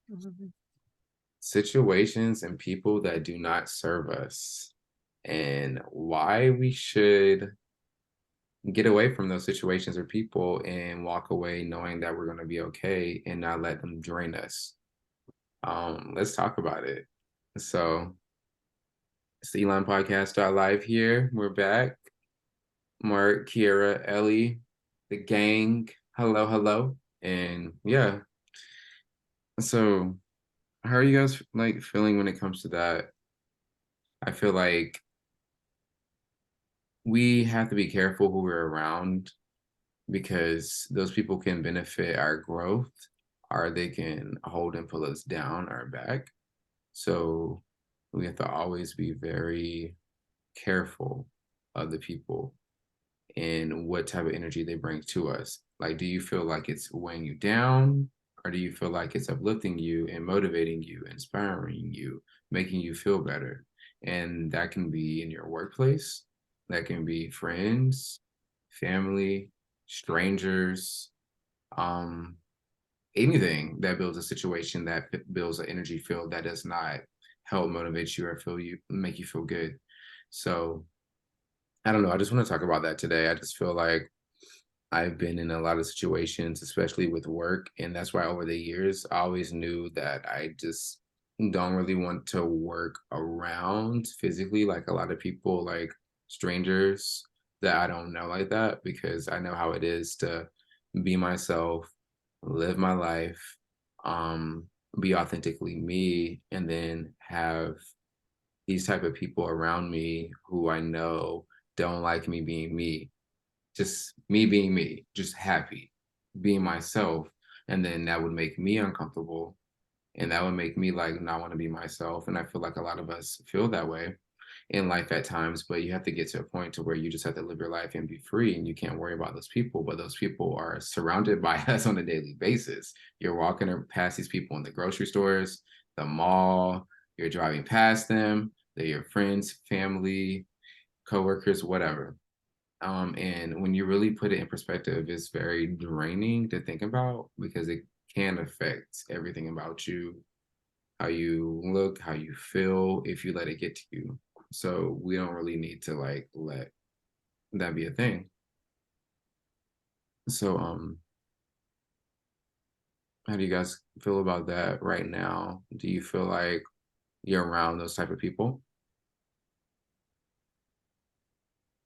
Mhm. Situations and people that do not serve us, and why we should get away from those situations or people and walk away knowing that we're going to be okay and not let them drain us. Let's talk about it. So, it's the Elon Podcast live here. We're back. Mark, Kiera, Ellie, the gang. Hello, hello. And yeah, so how are you guys like feeling when it comes to that? I feel like we have to be careful who we're around because those people can benefit our growth or they can hold and pull us down our back. So we have to always be very careful of the people and what type of energy they bring to us. Like, do you feel like it's weighing you down, or do you feel like it's uplifting you and motivating you, inspiring you, making you feel better? And that can be in your workplace, that can be friends, family, strangers, um, anything that builds a situation that builds an energy field that does not help motivate you or feel you make you feel good. So I don't know. I just want to talk about that today. I just feel like I've been in a lot of situations, especially with work. And that's why over the years, I always knew that I just don't really want to work around physically like a lot of people, like strangers that I don't know like that, because I know how it is to be myself, live my life, um, be authentically me, and then have these type of people around me who I know don't like me being me, just me being me, just happy, being myself. And then that would make me uncomfortable. And that would make me like not want to be myself. And I feel like a lot of us feel that way in life at times, but you have to get to a point to where you just have to live your life and be free and you can't worry about those people. But those people are surrounded by us on a daily basis. You're walking past these people in the grocery stores, the mall, you're driving past them, they're your friends, family, coworkers, whatever. And when you really put it in perspective, it's very draining to think about because it can affect everything about you, how you look, how you feel, if you let it get to you. So we don't really need to like let that be a thing. So how do you guys feel about that right now? Do you feel like you're around those type of people?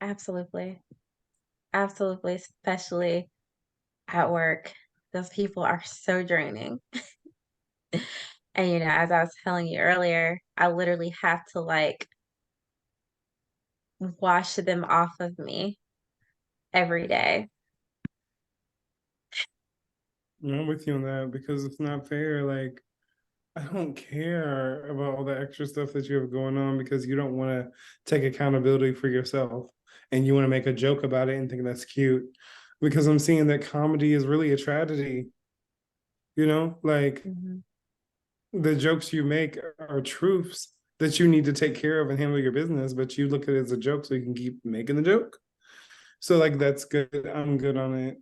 Absolutely. Absolutely, especially at work. Those people are so draining. And, as I was telling you earlier, I literally have to, like, wash them off of me every day. I'm with you on that because it's not fair. Like, I don't care about all the extra stuff that you have going on because you don't want to take accountability for yourself and you want to make a joke about it and think that's cute. Because I'm seeing that comedy is really a tragedy, like Mhm. the jokes you make are truths that you need to take care of and handle your business, but you look at it as a joke so you can keep making the joke. So like that's good. I'm good on it.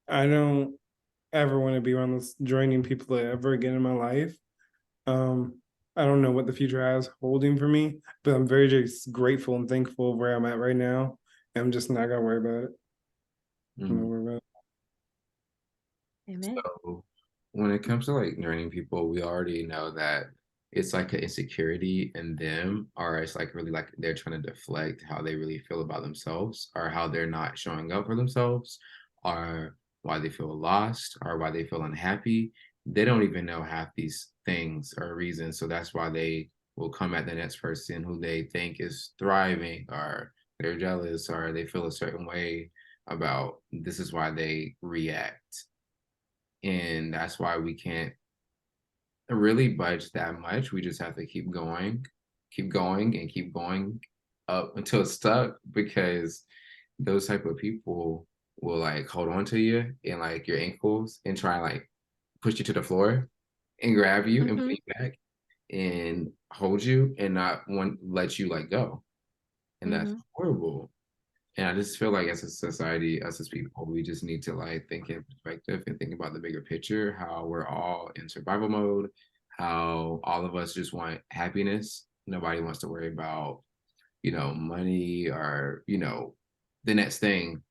I don't ever want to be around those draining people ever again in my life. Um, I don't know what the future has holding for me, but I'm very just grateful and thankful of where I'm at right now. And I'm just not gonna worry about it. I'm not Mhm. worry about Amen. So when it comes to like learning people, we already know that it's like an insecurity in them, or it's like really like they're trying to deflect how they really feel about themselves, or how they're not showing up for themselves, or why they feel lost, or why they feel unhappy. They don't even know half these things or reasons. So that's why they will come at the next person who they think is thriving, or they're jealous, or they feel a certain way about. This is why they react, and that's why we can't really budge that much. We just have to keep going, and keep going up until it's stuck, because those type of people will like hold on to you and like your ankles and try and like push you to the floor and grab you and put Mhm, you back and hold you and not want let you like go. And that's mhm. horrible. And I just feel like as a society, us as people, we just need to like think in perspective and think about the bigger picture, how we're all in survival mode, how all of us just want happiness. Nobody wants to worry about, money or, the next thing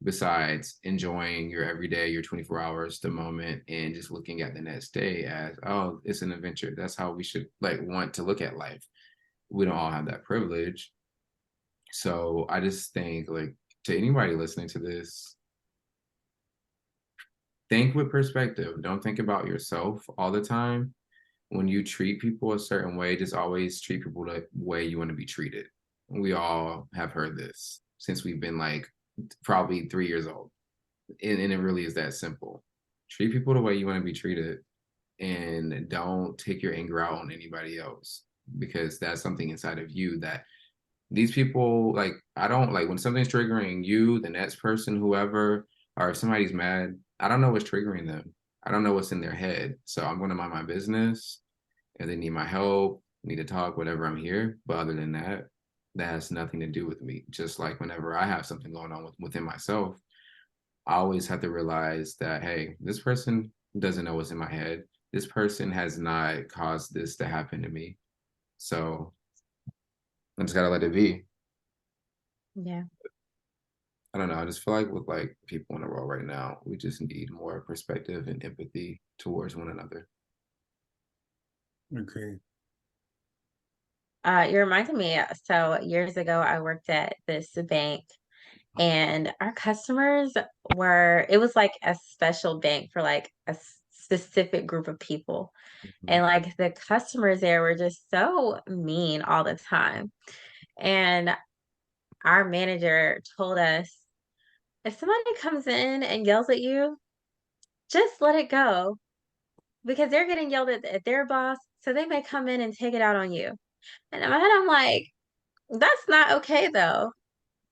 besides enjoying your everyday, your 24 hours, the moment, and just looking at the next day as, oh, it's an adventure. That's how we should like want to look at life. We don't all have that privilege. So I just think like to anybody listening to this, think with perspective. Don't think about yourself all the time. When you treat people a certain way, just always treat people the way you want to be treated. We all have heard this since we've been like probably 3 years old. And it really is that simple. Treat people the way you want to be treated and don't take your anger out on anybody else because that's something inside of you that these people like I don't like when something's triggering you, the next person, whoever, or if somebody's mad, I don't know what's triggering them. I don't know what's in their head. So I'm gonna mind my business. If they need my help, need to talk, whatever, I'm here. But other than that, that has nothing to do with me. Just like whenever I have something going on within myself, I always have to realize that, hey, this person doesn't know what's in my head. This person has not caused this to happen to me. So I just gotta let it be. Yeah. I don't know. I just feel like with like people in the world right now, we just need more perspective and empathy towards one another. Okay. You reminded me, so years ago, I worked at this bank and our customers it was like a special bank for like a specific group of people. Mhm. And like the customers there were just so mean all the time. And our manager told us if somebody comes in and yells at you, just let it go because they're getting yelled at their boss. So they may come in and take it out on you. And in my head, I'm like, that's not okay though.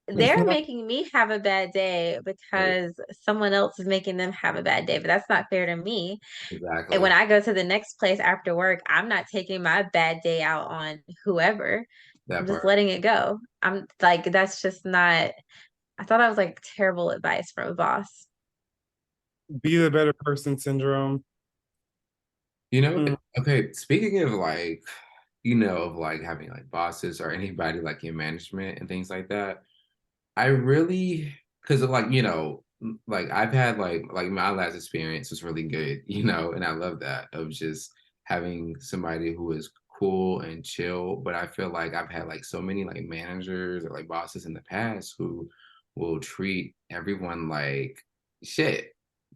It's They're not making me have a bad day because someone else is making them have a bad day, but that's not fair to me. And when Exactly I go to the next place after work, I'm not taking my bad day out on whoever. I'm that just part. letting it go. I'm like, that's just not, I thought that was like terrible advice from a boss. be the better person syndrome. Mm. Okay, speaking of like, of like having like bosses or anybody like in management and things like that, I really, because of like, like I've had like my last experience was really good, and I love that of just having somebody who is cool and chill. But I feel like I've had like so many like managers or like bosses in the past who will treat everyone like shit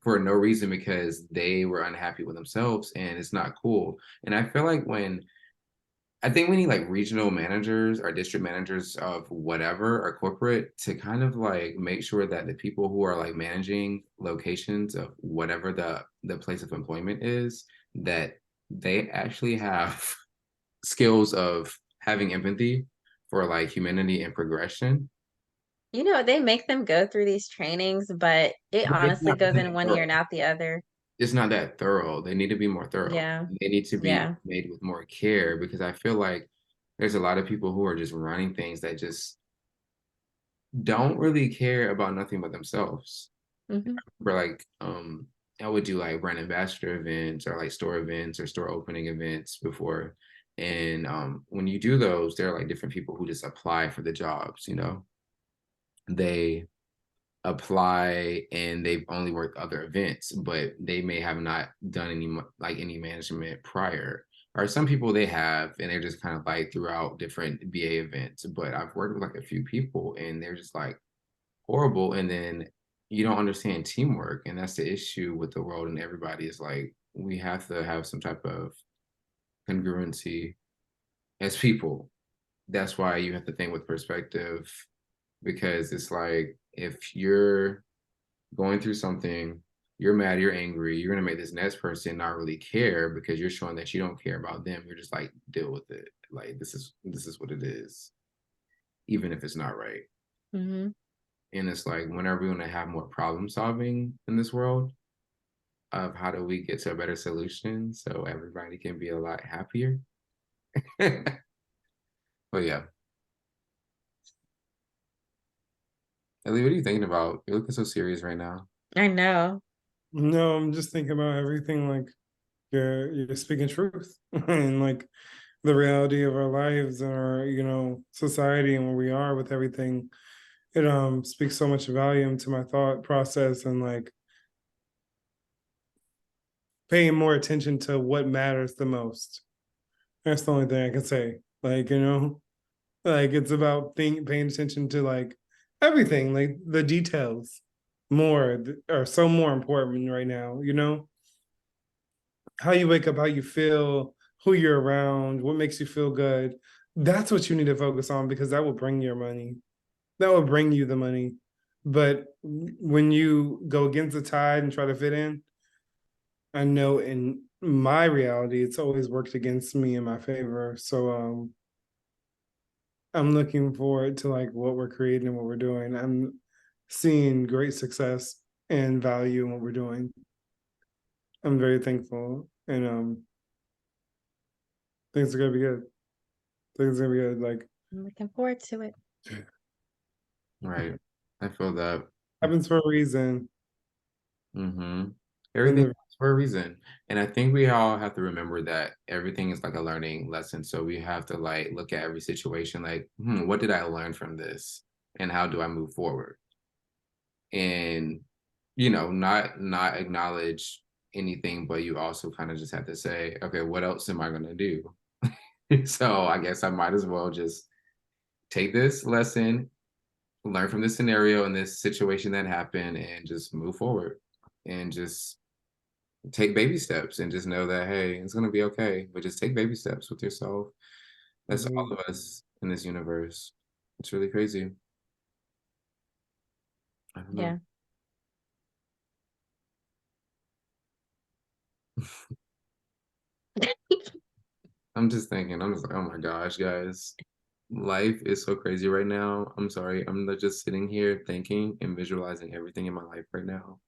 for no reason because they were unhappy with themselves and it's not cool. And I feel like I think we need like regional managers or district managers of whatever or corporate to kind of like make sure that the people who are like managing locations of whatever the place of employment is, that they actually have skills of having empathy for like humanity and progression. They make them go through these trainings, but it But it's honestly not goes in that one ear and thorough. out the other. It's not that thorough. They need to be more thorough. Yeah. They need to be Yeah. made with more care because I feel like there's a lot of people who are just running things that just don't really care about nothing but themselves. Hmm. For like, I would do like brand ambassador events or like store events or store opening events before. And when you do those, there are like different people who just apply for the jobs. They apply and they've only worked other events, but they may have not done any management prior. Or some people they have, and they're just kind of like throughout different BA events. But I've worked with like a few people, and they're just like horrible. And then you don't understand teamwork, and that's the issue with the world. And everybody is like, we have to have some type of congruency as people. That's why you have to think with perspective, because it's like if you're going through something, you're mad, you're angry, you're gonna make this next person not really care because you're showing that you don't care about them. You're just like, deal with it. Like this is what it is, even if it's not right. Hmm. And it's like, when are we gonna have more problem solving in this world? Of how do we get to a better solution so everybody can be a lot happier? But yeah, Ellie, what are you thinking about? You're looking so serious right now. I know. No, I'm just thinking about everything like you're speaking truth and like the reality of our lives and our, society and where we are with everything. It speaks so much volume to my thought process and like paying more attention to what matters the most. That's the only thing I can say. Like, like it's about paying attention to like everything, like the details more are so more important right now, how you wake up, how you feel, who you're around, what makes you feel good. That's what you need to focus on because that will bring your money. That will bring you the money. But when you go against the tide and try to fit in, I know in my reality, it's always worked against me in my favor. So I'm looking forward to like what we're creating and what we're doing. I'm seeing great success and value in what we're doing. I'm very thankful and things are gonna be good. Things are gonna be good. Like I'm looking forward to it. Right. I feel that. happens for a reason. Mm-hmm. And Everything the happens for a reason. And I think we all have to remember that everything is like a learning lesson. So we have to like look at every situation like, what did I learn from this? And how do I move forward? And not acknowledge anything, but you also kind of just have to say, okay, what else am I gonna do? So I guess I might as well just take this lesson, learn from this scenario and this situation that happened, and just move forward and just take baby steps and just know that hey, it's gonna be okay. But just take baby steps with yourself. That's all Mhm. of us in this universe. It's really crazy. I don't know. Yeah. I'm just thinking, I'm just like, oh my gosh, guys. Life is so crazy right now. I'm sorry. Just sitting here thinking and visualizing everything in my life right now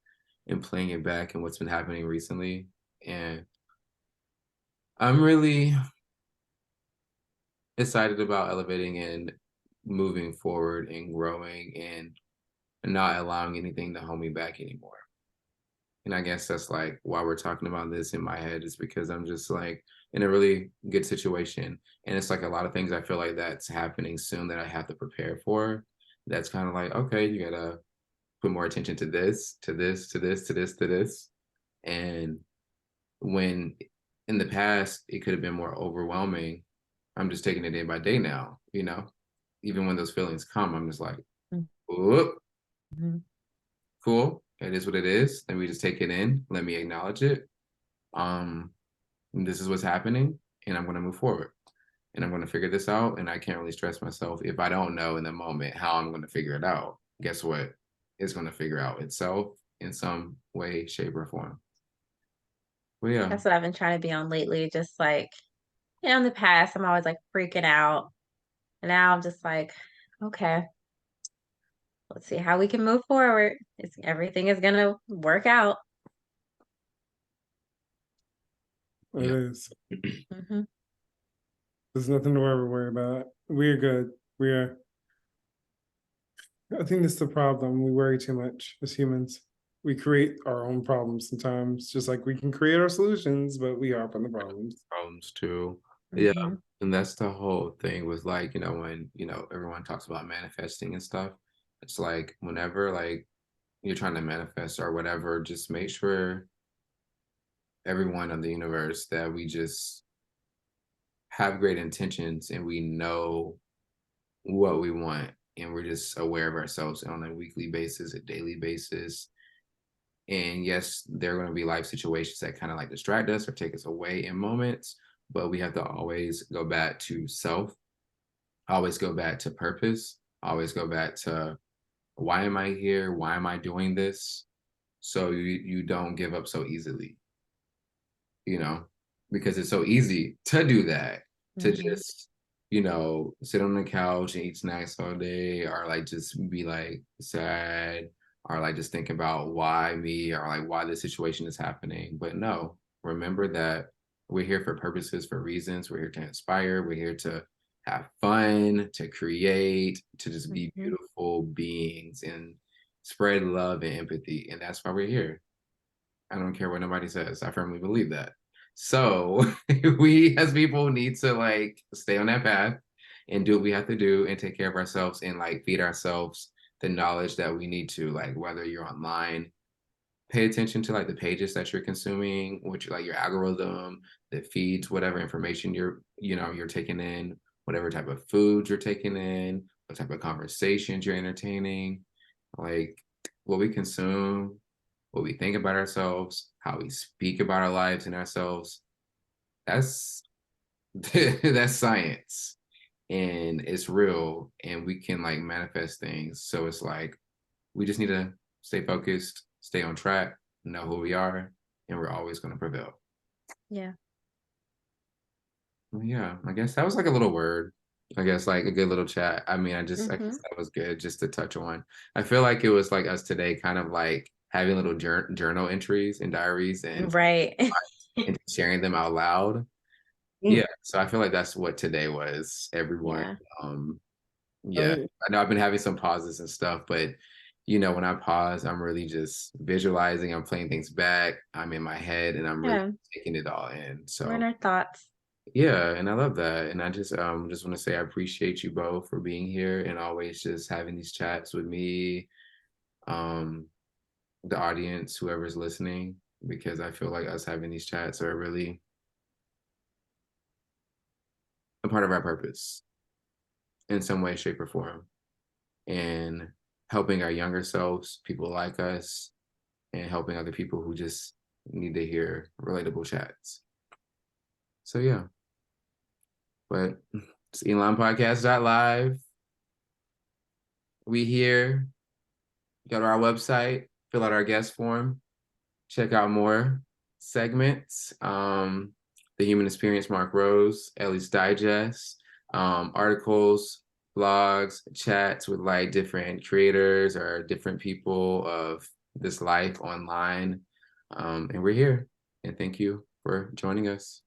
and playing it back and what's been happening recently. And I'm really excited about elevating and moving forward and growing and not allowing anything to hold me back anymore. And I guess that's like why we're talking about this in my head is because I'm just like in a really good situation. And it's like a lot of things I feel like that's happening soon that I have to prepare for. That's kind of like, okay, you gotta put more attention to this, to this, to this, to this, to this. And when in the past it could have been more overwhelming, I'm just taking it day by day now, Even when those feelings come, I'm just like, whoop, Mhm. cool. It is what it is. Let me just take it in. Let me acknowledge it. Um, this is what's happening, and I'm gonna move forward. And I'm gonna figure this out. And I can't really stress myself if I don't know in the moment how I'm gonna figure it out. Guess what? It's gonna figure out itself in some way, shape, or form. Well, yeah. That's what I've been trying to be on lately. Just like, in the past, I'm always like freaking out. And now I'm just like, okay, let's see how we can move forward. Everything is gonna work out. It Yeah. is. Hmm. There's nothing to worry about. We're good. We are. I think that's the problem. We worry too much as humans. We create our own problems sometimes, just like we can create our solutions, but we are from the problems. Problems too. Yeah. Hmm. And that's the whole thing with like, when, everyone talks about manifesting and stuff. It's like whenever like you're trying to manifest or whatever, just make sure everyone in the universe that we just have great intentions and we know what we want and we're just aware of ourselves on a weekly basis, a daily basis. And yes, there are going to be life situations that kind of like distract us or take us away in moments, but we have to always go back to self, always go back to purpose, always go back to why am I here? Why am I doing this? So you don't give up so easily, you know, because it's so easy to do that, to Hmm. just, sit on the couch and eat snacks all day, or like just be like sad, or like just think about why me, or like why this situation is happening. But no, remember that we're here for purposes, for reasons. We're here to inspire. We're here to have fun, to create, to just be Mhm. beautiful beings and spread love and empathy. And that's why we're here. I don't care what nobody says. I firmly believe that. So we as people need to like stay on that path and do what we have to do and take care of ourselves and like feed ourselves the knowledge that we need to, like whether you're online, pay attention to like the pages that you're consuming, which like your algorithm that feeds whatever information you're taking in, whatever type of food you're taking in, what type of conversations you're entertaining, like what we consume, what we think about ourselves, how we speak about our lives and ourselves. That's that's science and it's real and we can like manifest things. So it's like we just need to stay focused, stay on track, know who we are, and we're always going to prevail. Yeah. Well, yeah, I guess that was like a little word. I guess like a good little chat. I mean, I guess Mhm. that was good just to touch on. I feel like it was like us today, kind of like having little journal entries and diaries Right. and sharing them out loud. Mm. Yeah, so I feel like that's what today was. Everyone, Yeah. um, yeah, I I know I've been having some pauses and stuff, but you know, when I pause, I'm really just visualizing, I'm playing things back, I'm in my head and I'm really Yeah. taking it all in. We're in So our thoughts. yeah, and I love that. And I just want to say I appreciate you both for being here and always just having these chats with me, um, the audience, whoever's listening, because I feel like us having these chats are really a part of our purpose in some way, shape, or form. And helping our younger selves, people like us, and helping other people who just need to hear relatable chats. So yeah, but it's Elon Podcast Live. We here. Go to our website, fill out our guest form, check out more segments. The Human Experience, Mark Rose, Ellie's Digest, articles, blogs, chats with like different creators or different people of this life online. And we're here. And thank you for joining us.